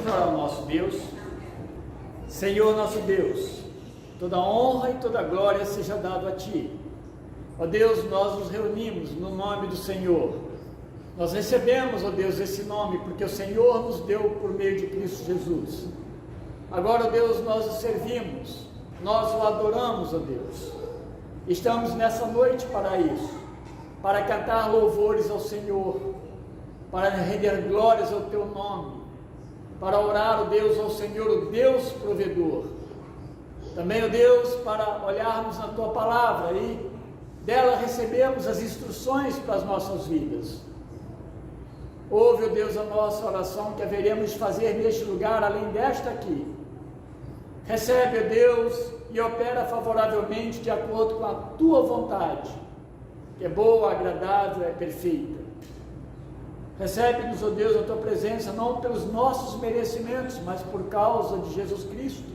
Vamos orar ao nosso Deus. Senhor nosso Deus, toda honra e toda glória seja dado a Ti. Ó Deus, nós nos reunimos no nome do Senhor. Nós recebemos, ó Deus, esse nome porque o Senhor nos deu por meio de Cristo Jesus. Agora, ó Deus, nós o servimos, nós o adoramos, ó Deus. Estamos nessa noite para isso, para cantar louvores ao Senhor, para render glórias ao Teu nome, para orar, ó Deus, ao Senhor, o Deus provedor. Também, ó Deus, para olharmos na Tua palavra e dela recebemos as instruções para as nossas vidas. Ouve, ó Deus, a nossa oração que haveremos de fazer neste lugar, além desta aqui. Recebe, ó Deus, e opera favoravelmente de acordo com a Tua vontade, que é boa, agradável, é perfeita. Recebe-nos, ó Deus, a Tua presença, não pelos nossos merecimentos, mas por causa de Jesus Cristo,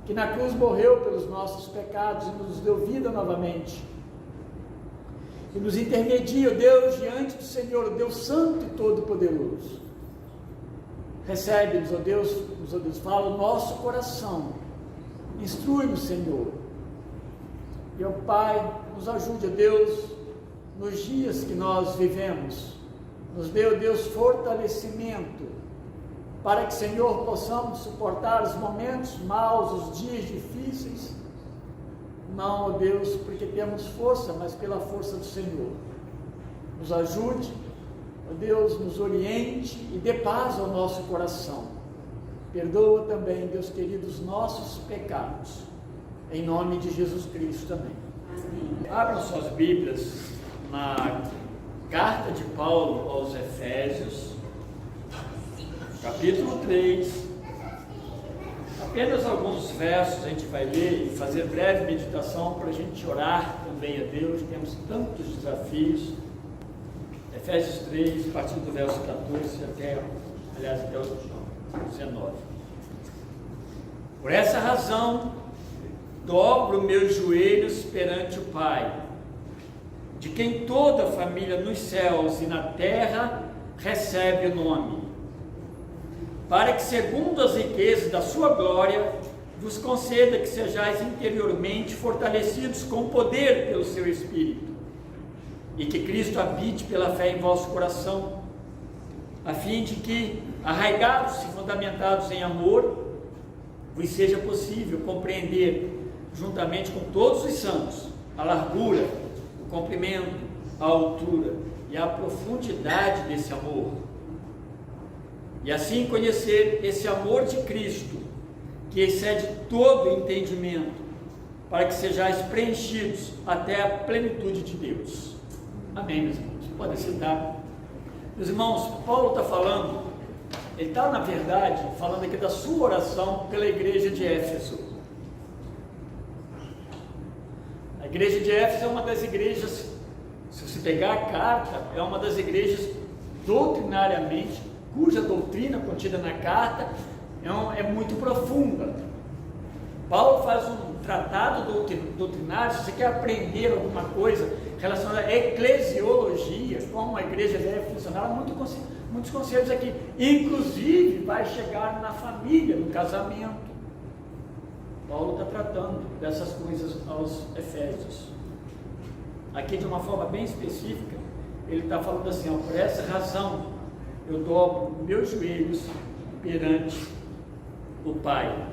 que na cruz morreu pelos nossos pecados e nos deu vida novamente. E nos intermedia, ó Deus, diante do Senhor, o Deus Santo e Todo-Poderoso. Recebe-nos, ó Deus, fala o nosso coração. Instrui-nos, Senhor. E, ó Pai, nos ajude, ó Deus, nos dias que nós vivemos. Nos dê, ó Deus, fortalecimento, para que, Senhor, possamos suportar os momentos maus, os dias difíceis. Não, ó Deus, porque temos força, mas pela força do Senhor. Nos ajude, ó Deus, nos oriente e dê paz ao nosso coração. Perdoa também, Deus querido, os nossos pecados, em nome de Jesus Cristo também. Amém. Abram suas Bíblias na carta de Paulo aos Efésios, capítulo 3, apenas alguns versos a gente vai ler e fazer breve meditação para a gente orar também a Deus. Temos tantos desafios. Efésios 3, a partir do verso 14 até o 19. Por essa razão, dobro meus joelhos perante o Pai, de quem toda a família nos céus e na terra recebe o nome, para que, segundo as riquezas da sua glória, vos conceda que sejais interiormente fortalecidos com poder pelo seu Espírito, e que Cristo habite pela fé em vosso coração, a fim de que, arraigados e fundamentados em amor, vos seja possível compreender, juntamente com todos os santos, a largura, o comprimento, a altura e a profundidade desse amor, e assim conhecer esse amor de Cristo, que excede todo entendimento, para que sejais preenchidos até a plenitude de Deus. Amém, meus irmãos? Podem sentar. Meus irmãos, Paulo está falando, ele está, na verdade, falando aqui da sua oração pela igreja de Éfeso. A igreja de Éfeso é uma das igrejas, se você pegar a carta, é uma das igrejas doutrinariamente, cuja doutrina contida na carta é muito profunda. Paulo faz um tratado doutrinário. Se você quer aprender alguma coisa relacionada à eclesiologia, como a igreja deve funcionar, muitos conselhos aqui, inclusive vai chegar na família, no casamento. Paulo está tratando dessas coisas aos Efésios. Aqui, de uma forma bem específica, ele está falando assim, ó, por essa razão eu dobro meus joelhos perante o Pai.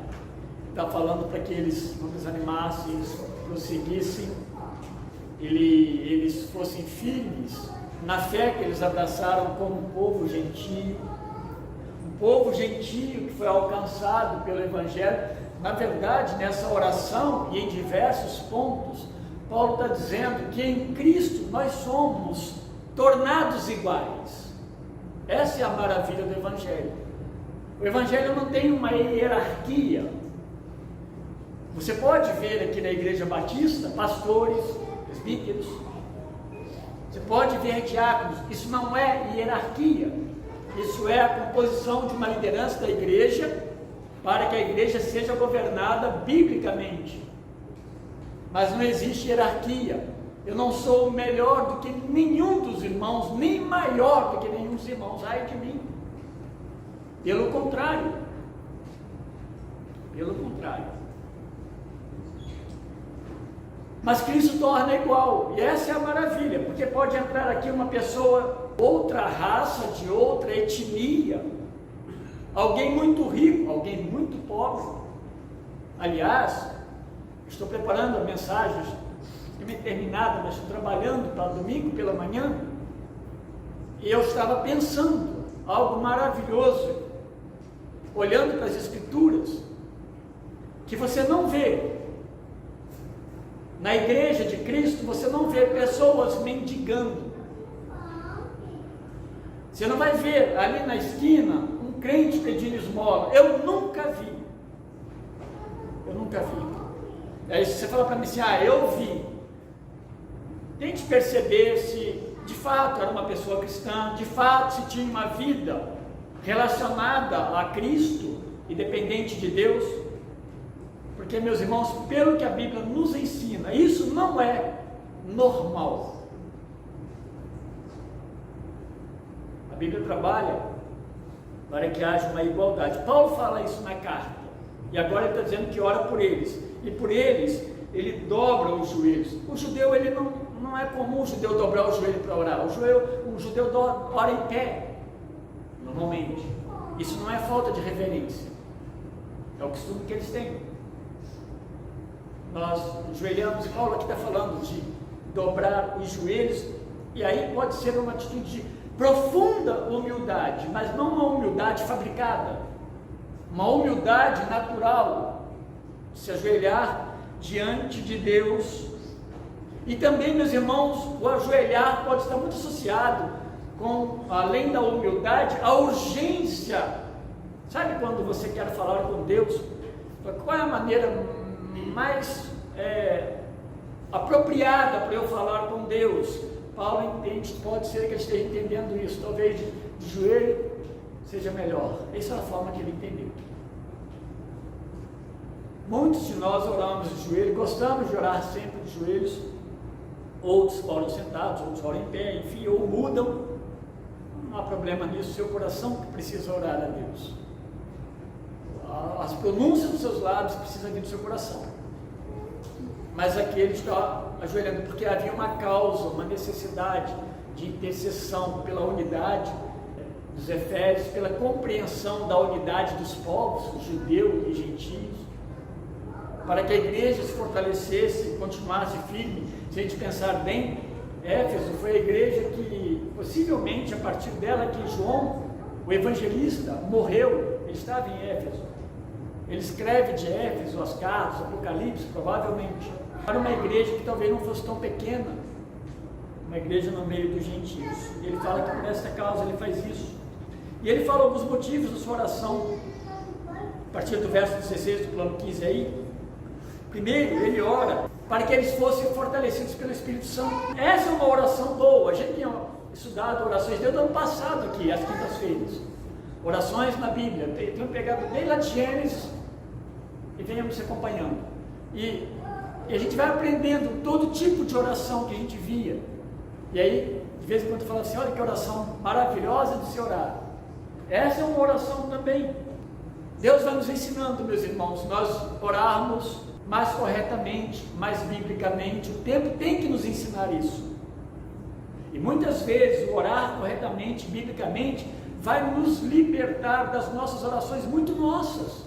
Está falando para que eles não desanimassem, eles prosseguissem, eles fossem firmes na fé que eles abraçaram como um povo gentio que foi alcançado pelo Evangelho. Na verdade, nessa oração e em diversos pontos, Paulo está dizendo que em Cristo nós somos tornados iguais. Essa é a maravilha do Evangelho. O Evangelho não tem uma hierarquia. Você pode ver aqui na Igreja Batista pastores, presbíteros, você pode ver diáconos. Isso não é hierarquia, isso é a composição de uma liderança da igreja, para que a igreja seja governada biblicamente. Mas não existe hierarquia. Eu não sou melhor do que nenhum dos irmãos, nem maior do que nenhum dos irmãos. Ai de mim! Pelo contrário. Pelo contrário. Mas Cristo torna igual, e essa é a maravilha, porque pode entrar aqui uma pessoa, outra raça, de outra etnia, alguém muito rico, alguém muito pobre. Aliás, estou preparando a mensagem, não terminada, mas estou trabalhando para domingo pela manhã, e eu estava pensando algo maravilhoso, olhando para as Escrituras, que você não vê. Na igreja de Cristo, você não vê pessoas mendigando. Você não vai ver ali na esquina um crente pedindo esmola. Eu nunca vi. Eu nunca vi. Aí você fala para mim assim, eu vi. Tente perceber se de fato era uma pessoa cristã, de fato se tinha uma vida relacionada a Cristo e dependente de Deus. Porque, meus irmãos, pelo que a Bíblia nos ensina, isso não é normal. A Bíblia trabalha para que haja uma igualdade. Paulo fala isso na carta, e agora ele está dizendo que ora por eles, e por eles ele dobra os joelhos. O judeu, ele não é comum o judeu dobrar o joelho para orar. O judeu ora em pé, normalmente. Isso não é falta de reverência, é o costume que eles têm. Nós ajoelhamos, e Paulo aqui está falando de dobrar os joelhos, e aí pode ser uma atitude de profunda humildade, mas não uma humildade fabricada, uma humildade natural, se ajoelhar diante de Deus. E também, meus irmãos, o ajoelhar pode estar muito associado com, além da humildade, a urgência. Sabe quando você quer falar com Deus? Qual é a maneira mais apropriada para eu falar com Deus? Paulo entende, pode ser que ele esteja entendendo isso, talvez de joelho seja melhor. Essa é a forma que ele entendeu. Muitos de nós oramos de joelho, gostamos de orar sempre de joelhos, outros oram sentados, outros oram em pé, enfim, ou mudam. Não há problema nisso, seu coração que precisa orar a Deus. As pronúncias dos seus lábios precisam vir do seu coração. Mas aqui ele está ajoelhando porque havia uma causa, uma necessidade de intercessão pela unidade dos Efésios, pela compreensão da unidade dos povos, judeus e gentios, para que a igreja se fortalecesse e continuasse firme. Se a gente pensar bem, Éfeso foi a igreja que, possivelmente a partir dela, que João, o evangelista, morreu. Ele estava em Éfeso. Ele escreve de Éfeso as cartas, Apocalipse, provavelmente, para uma igreja que talvez não fosse tão pequena, uma igreja no meio dos gentios. E ele fala que por essa causa ele faz isso. E ele fala alguns motivos da sua oração, a partir do verso 16 do plano 15 aí. Primeiro, ele ora para que eles fossem fortalecidos pelo Espírito Santo. Essa é uma oração boa. A gente tinha estudado orações desde o ano passado aqui, às quintas-feiras. Orações na Bíblia. Tenho pegado bem lá de Gênesis e venhamos se acompanhando. E a gente vai aprendendo todo tipo de oração que a gente via. E aí, de vez em quando, fala assim: olha que oração maravilhosa de se orar. Essa é uma oração também. Deus vai nos ensinando, meus irmãos, nós orarmos mais corretamente, mais biblicamente. O tempo tem que nos ensinar isso. E muitas vezes o orar corretamente, biblicamente, vai nos libertar das nossas orações muito nossas.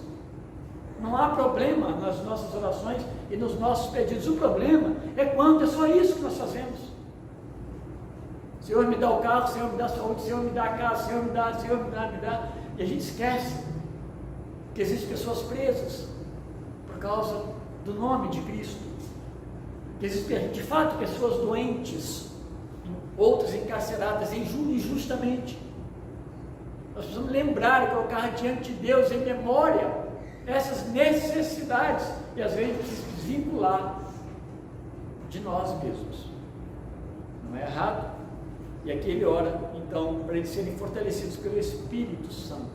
Não há problema nas nossas orações e nos nossos pedidos. O problema é quando é só isso que nós fazemos. Senhor, me dá o carro, Senhor, me dá a saúde, Senhor, me dá a casa, Senhor, me dá, Senhor, me dá. E a gente esquece que existem pessoas presas por causa do nome de Cristo. Que existem, de fato, pessoas doentes, outras encarceradas injustamente. Nós precisamos lembrar e colocar diante de Deus em memória essas necessidades e às vezes desvincular de nós mesmos. Não é errado? E aqui ele ora, então, para eles serem fortalecidos pelo Espírito Santo.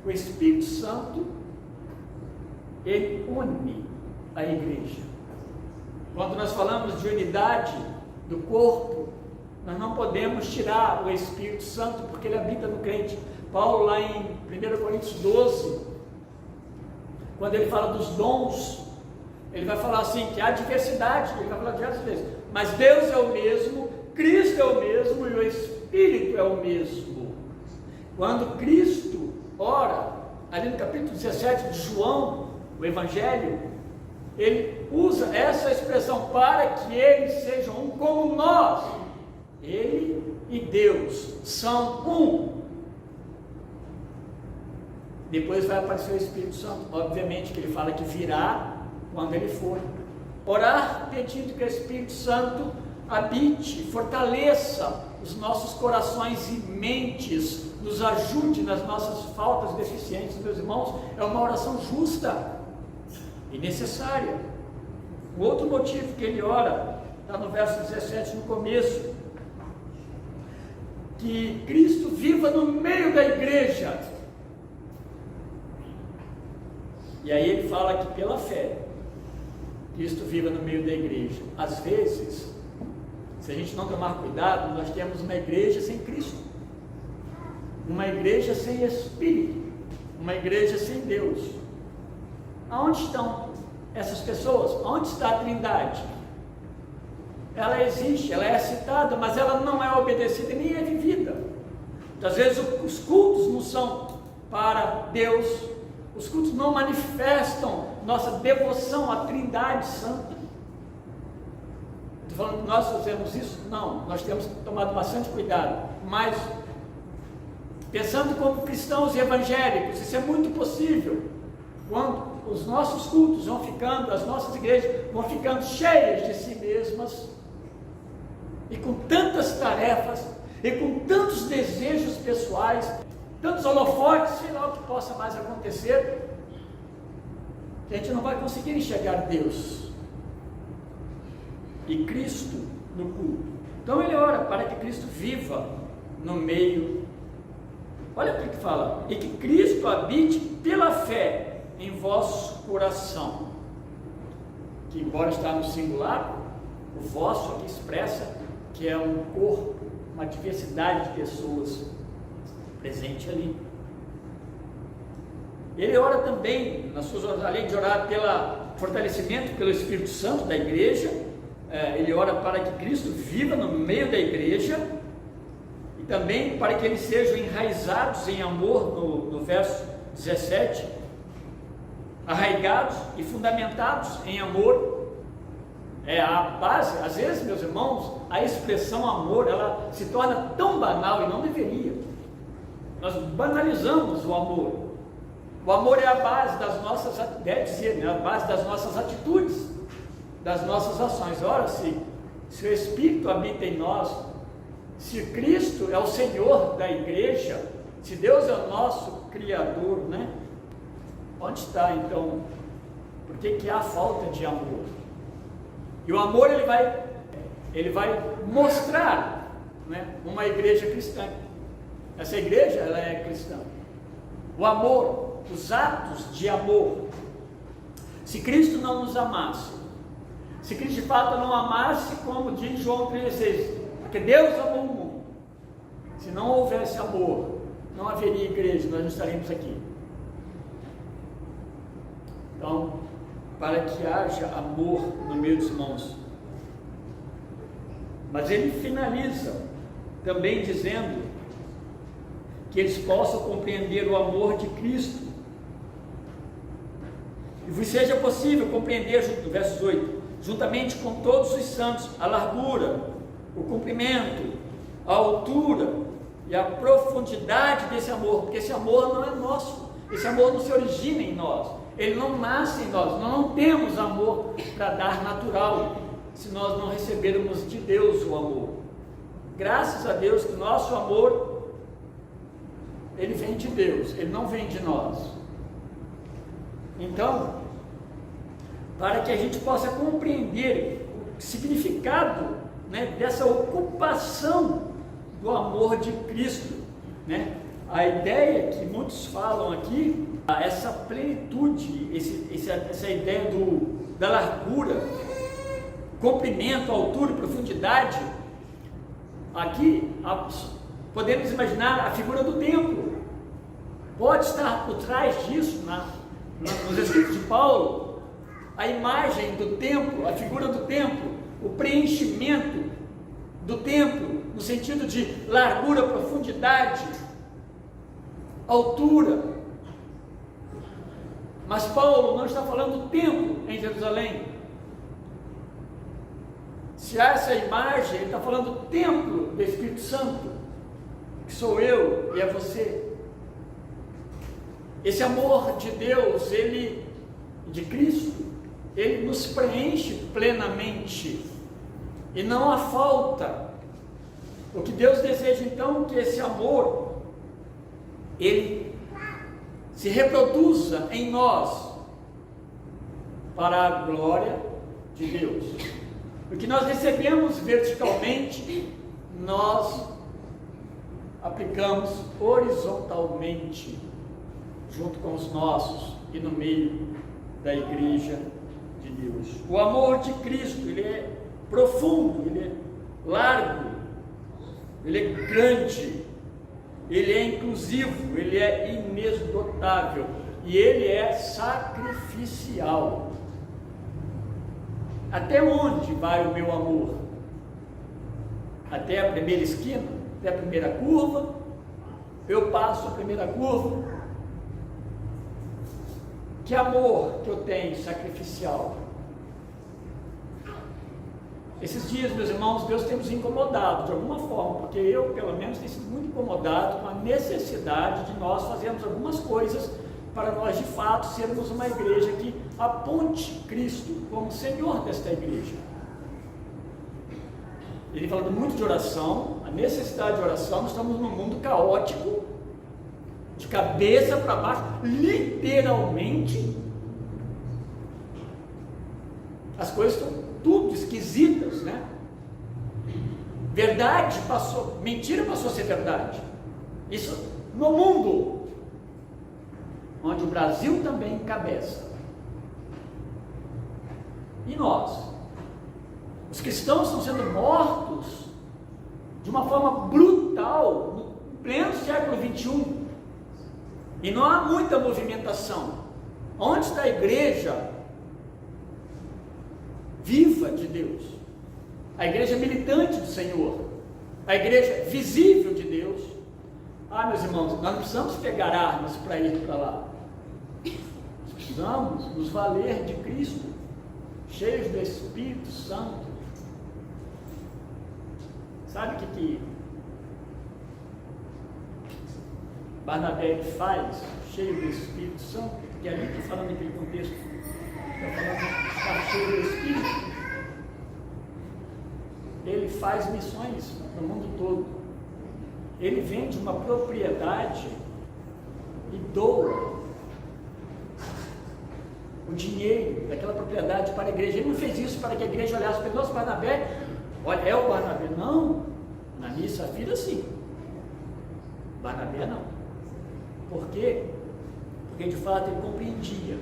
O Espírito Santo, ele une a igreja. Quando nós falamos de unidade do corpo, nós não podemos tirar o Espírito Santo, porque ele habita no crente. Paulo, lá em 1 Coríntios 12, quando ele fala dos dons, ele vai falar assim, que há diversidade, ele vai falar diversas vezes, mas Deus é o mesmo, Cristo é o mesmo e o Espírito é o mesmo. Quando Cristo ora, ali no capítulo 17 de João, o Evangelho, ele usa essa expressão, para que eles sejam um como nós. Ele e Deus são um. Depois vai aparecer o Espírito Santo, obviamente que ele fala que virá quando ele for. Orar pedindo que o Espírito Santo habite, fortaleça os nossos corações e mentes, nos ajude nas nossas faltas e deficiências, meus irmãos, é uma oração justa e necessária. O outro motivo que ele ora, está no verso 17 no começo, que Cristo viva no meio da igreja. E aí ele fala que pela fé, Cristo viva no meio da igreja. Às vezes, se a gente não tomar cuidado, nós temos uma igreja sem Cristo, uma igreja sem Espírito, uma igreja sem Deus. Aonde estão essas pessoas? Onde está a Trindade? Ela existe, ela é citada, mas ela não é obedecida e nem é vivida. Às vezes os cultos não são para Deus, os cultos não manifestam nossa devoção à Trindade Santa. Estou falando que nós fazemos isso? Não, nós temos tomado bastante cuidado, mas pensando como cristãos e evangélicos, isso é muito possível, quando os nossos cultos vão ficando, as nossas igrejas vão ficando cheias de si mesmas, e com tantas tarefas, e com tantos desejos pessoais, tantos holofotes, sei lá o que possa mais acontecer, que a gente não vai conseguir enxergar Deus e Cristo no culto. Então ele ora para que Cristo viva no meio. Olha o que fala: e que Cristo habite pela fé em vosso coração, que embora está no singular, o vosso aqui expressa que é um corpo, uma diversidade de pessoas presente ali. Ele ora também, nas suas orações, além de orar pelo fortalecimento pelo Espírito Santo da igreja, ele ora para que Cristo viva no meio da igreja, e também para que eles sejam enraizados em amor, no verso 17, arraigados e fundamentados em amor. A base, às vezes, meus irmãos, a expressão amor, ela se torna tão banal, e não deveria. Nós banalizamos o amor. O amor é a base das nossas, deve ser, né? A base das nossas atitudes, das nossas ações. Ora, se o Espírito habita em nós, se Cristo é o Senhor da igreja, se Deus é o nosso Criador, né? Onde está então? Por que há falta de amor? E o amor ele vai mostrar, né, uma igreja cristã. Essa igreja, ela é cristã. O amor, os atos de amor. Se Cristo não nos amasse, se Cristo de fato não amasse, como diz João 3,6, porque Deus amou o mundo. Se não houvesse amor, não haveria igreja, nós não estaríamos aqui. Então, para que haja amor no meio dos irmãos. Mas ele finaliza também dizendo que eles possam compreender o amor de Cristo, e vos seja possível compreender, no verso 8, juntamente com todos os santos, a largura, o comprimento, a altura e a profundidade desse amor, porque esse amor não é nosso, esse amor não se origina em nós, ele não nasce em nós, nós não temos amor para dar natural, se nós não recebermos de Deus o amor. Graças a Deus que o nosso amor, ele vem de Deus, ele não vem de nós. Então, para que a gente possa compreender o significado, né, dessa ocupação do amor de Cristo, né? A ideia que muitos falam aqui, essa plenitude, essa ideia da largura, comprimento, altura e profundidade, aqui podemos imaginar a figura do templo, Pode estar por trás disso, nos escritos de Paulo, a imagem do templo, a figura do templo, o preenchimento do templo, no sentido de largura, profundidade, altura. Mas Paulo não está falando do templo em Jerusalém. Se há essa imagem, ele está falando do templo do Espírito Santo, que sou eu e é você. Esse amor de Deus, de Cristo, ele nos preenche plenamente e não há falta. O que Deus deseja então, que esse amor, ele se reproduza em nós para a glória de Deus. O que nós recebemos verticalmente, nós aplicamos horizontalmente, junto com os nossos e no meio da igreja de Deus. O amor de Cristo, ele é profundo, ele é largo, ele é grande, ele é inclusivo, ele é inesgotável e ele é sacrificial. Até onde vai o meu amor? Até a primeira esquina? Até a primeira curva? Eu passo a primeira curva? Que amor que eu tenho sacrificial? Esses dias, meus irmãos, Deus tem nos incomodado de alguma forma, porque eu, pelo menos, tenho sido muito incomodado com a necessidade de nós fazermos algumas coisas para nós, de fato, sermos uma igreja que aponte Cristo como Senhor desta igreja. Ele falando muito de oração, a necessidade de oração. Nós estamos num mundo caótico, de cabeça para baixo, literalmente. As coisas estão tudo esquisitas, né? Verdade passou, mentira passou a ser verdade. Isso no mundo, onde o Brasil também encabeça. E nós? Os cristãos estão sendo mortos de uma forma brutal no pleno século XXI. E não há muita movimentação. Onde está a igreja viva de Deus? A igreja militante do Senhor? A igreja visível de Deus? Ah, meus irmãos, nós não precisamos pegar armas para ir para lá. Nós precisamos nos valer de Cristo, cheios do Espírito Santo. Sabe o que Barnabé faz, cheio do Espírito Santo? Que ali está falando naquele contexto, está falando de estar cheio do Espírito. Ele faz missões no mundo todo. Ele vende uma propriedade e doa o dinheiro daquela propriedade para a igreja. Ele não fez isso para que a igreja olhasse para ele. Nossa, Barnabé, olha, é o Barnabé. Não, na minha Safira sim, Barnabé não. Por quê? Porque de fato ele compreendia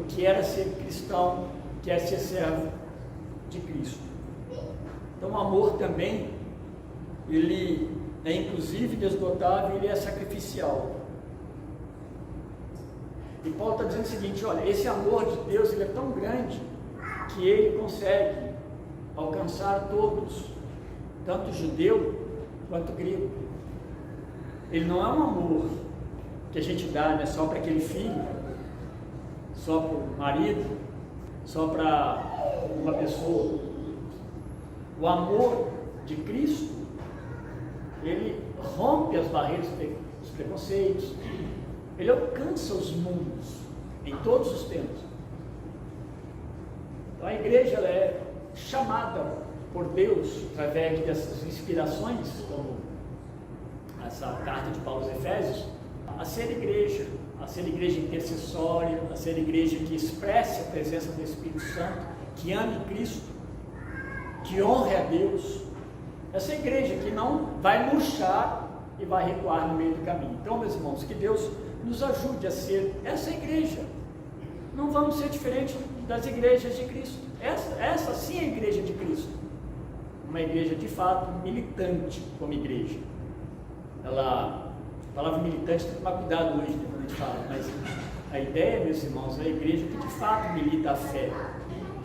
o que era ser cristão, o que era ser servo de Cristo. Então o amor também, ele é inclusive inesgotável, ele é sacrificial. E Paulo está dizendo o seguinte: olha, esse amor de Deus, ele é tão grande que ele consegue alcançar todos, tanto judeu quanto grego. Ele não é um amor que a gente dá, né, só para aquele filho, só para o marido, só para uma pessoa. O amor de Cristo, ele rompe as barreiras dos preconceitos, ele alcança os mundos em todos os tempos. Então a igreja, ela é chamada por Deus, através dessas inspirações, como essa carta de Paulo aos Efésios, a ser igreja intercessória, a ser igreja que expresse a presença do Espírito Santo, que ame Cristo, que honre a Deus. Essa igreja que não vai murchar e vai recuar no meio do caminho. Então, meus irmãos, que Deus nos ajude a ser essa igreja. Não vamos ser diferentes das igrejas de Cristo. Essa sim é a igreja de Cristo. Uma igreja de fato militante como igreja. Ela palavra militante tem que tomar cuidado hoje, né, quando a gente fala, mas a ideia, meus irmãos, é a igreja que de fato milita a fé,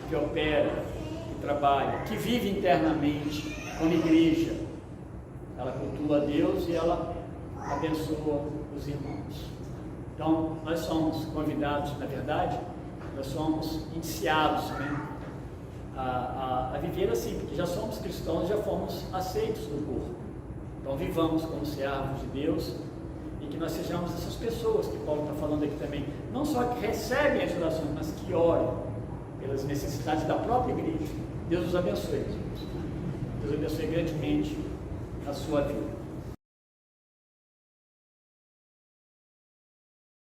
que opera, que trabalha, que vive internamente como igreja. Ela cultua a Deus e ela abençoa os irmãos. Então, nós somos convidados, na verdade, nós somos iniciados, né, a viver assim, porque já somos cristãos, já fomos aceitos do corpo. Então, vivamos como servos de Deus e que nós sejamos essas pessoas que Paulo está falando aqui também, não só que recebem as orações, mas que oram pelas necessidades da própria igreja. Deus os abençoe, irmãos. Deus abençoe grandemente a sua vida.